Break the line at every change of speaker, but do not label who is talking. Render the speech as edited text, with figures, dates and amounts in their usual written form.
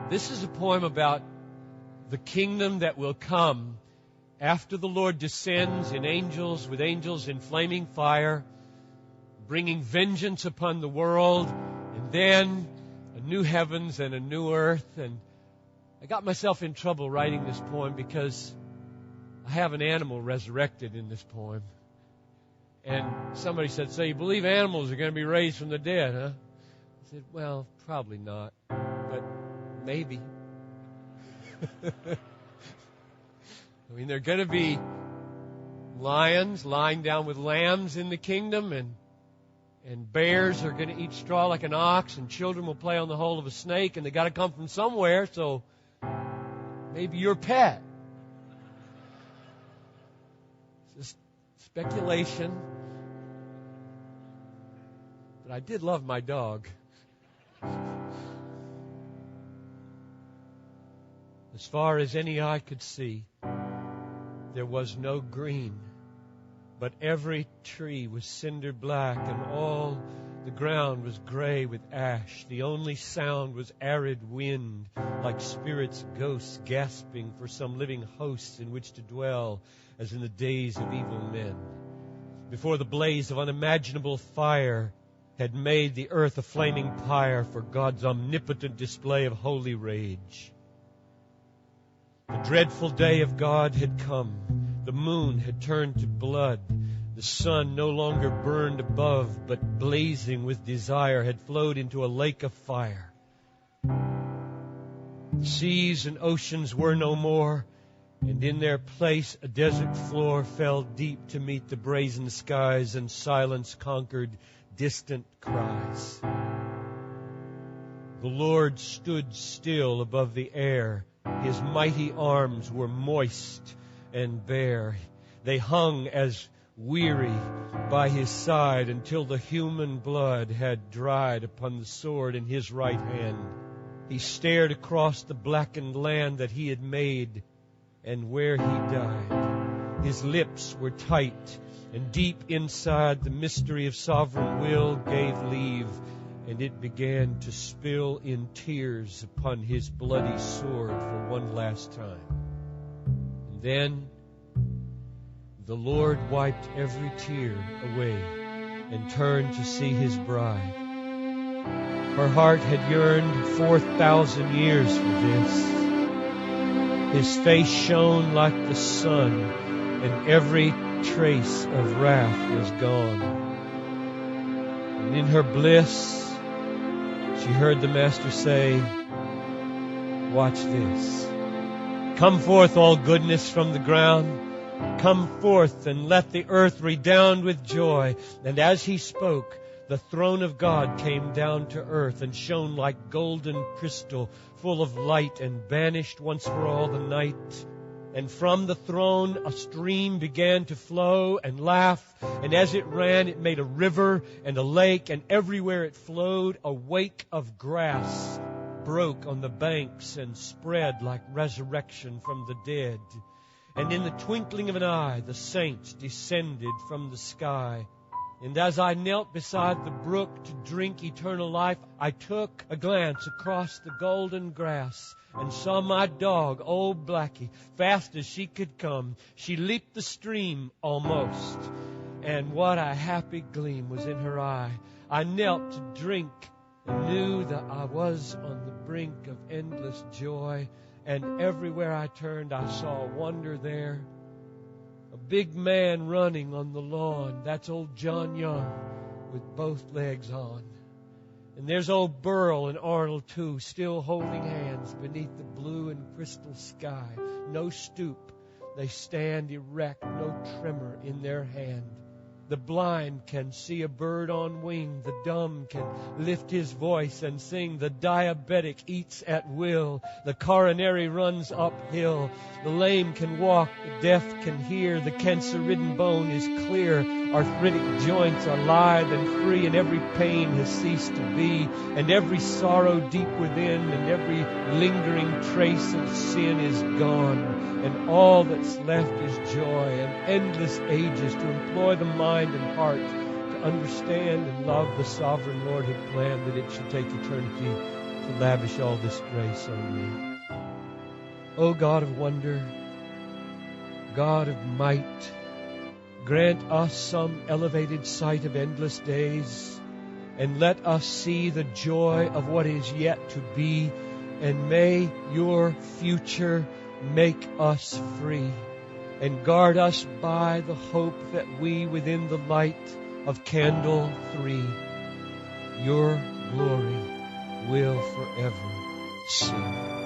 This is a poem about the kingdom that will come after the Lord descends with angels in flaming fire, bringing vengeance upon the world, and then a new heavens and a new earth. And I got myself in trouble writing this poem because I have an animal resurrected in this poem. And somebody said, "So you believe animals are going to be raised from the dead, huh?" I said, "Well, probably not, but maybe." I mean, there are going to be lions lying down with lambs in the kingdom, and bears are going to eat straw like an ox, and children will play on the hole of a snake, and they got to come from somewhere, so maybe your pet. It's just speculation. But I did love my dog. As far as any eye could see, there was no green, but every tree was cinder black, and all the ground was gray with ash. The only sound was arid wind, like spirits' ghosts gasping for some living hosts in which to dwell, as in the days of evil men, before the blaze of unimaginable fire had made the earth a flaming pyre for God's omnipotent display of holy rage. The dreadful day of God had come. The moon had turned to blood. The sun, no longer burned above, but blazing with desire, had flowed into a lake of fire. Seas and oceans were no more, and in their place a desert floor fell deep to meet the brazen skies, and silence conquered distant cries. The Lord stood still above the air. His mighty arms were moist and bare. They hung as weary by His side until the human blood had dried upon the sword in His right hand. He stared across the blackened land that He had made and where He died. His lips were tight, and deep inside the mystery of sovereign will gave leave, and it began to spill in tears upon His bloody sword for one last time. And then the Lord wiped every tear away and turned to see His bride. Her heart had yearned 4,000 years for this. His face shone like the sun, and every trace of wrath was gone. And in her bliss, she heard the Master say, "Watch this. Come forth, all goodness from the ground. Come forth and let the earth redound with joy." And as He spoke, the throne of God came down to earth and shone like golden crystal, full of light, and banished once for all the night. And from the throne a stream began to flow and laugh, and as it ran it made a river and a lake, and everywhere it flowed a wake of grass broke on the banks and spread like resurrection from the dead. And in the twinkling of an eye the saints descended from the sky. And as I knelt beside the brook to drink eternal life, I took a glance across the golden grass and saw my dog, old Blackie, fast as she could come. She leaped the stream almost, and what a happy gleam was in her eye. I knelt to drink and knew that I was on the brink of endless joy, and everywhere I turned I saw wonder there. A big man running on the lawn. That's old John Young with both legs on. And there's old Burl and Arnold too, still holding hands beneath the blue and crystal sky. No stoop. They stand erect, no tremor in their hand. The blind can see a bird on wing. The dumb can lift his voice and sing. The diabetic eats at will. The coronary runs uphill. The lame can walk. The deaf can hear. The cancer-ridden bone is clear. Arthritic joints are lithe and free, and every pain has ceased to be, and every sorrow deep within, and every lingering trace of sin is gone. And all that's left is joy and endless ages to employ the mind and heart to understand and love the sovereign Lord had planned that it should take eternity to lavish all this grace on me. O God of wonder, God of might, grant us some elevated sight of endless days, and let us see the joy of what is yet to be, and may your future make us free, and guard us by the hope that we, within the light of candle 3, your glory will forever see.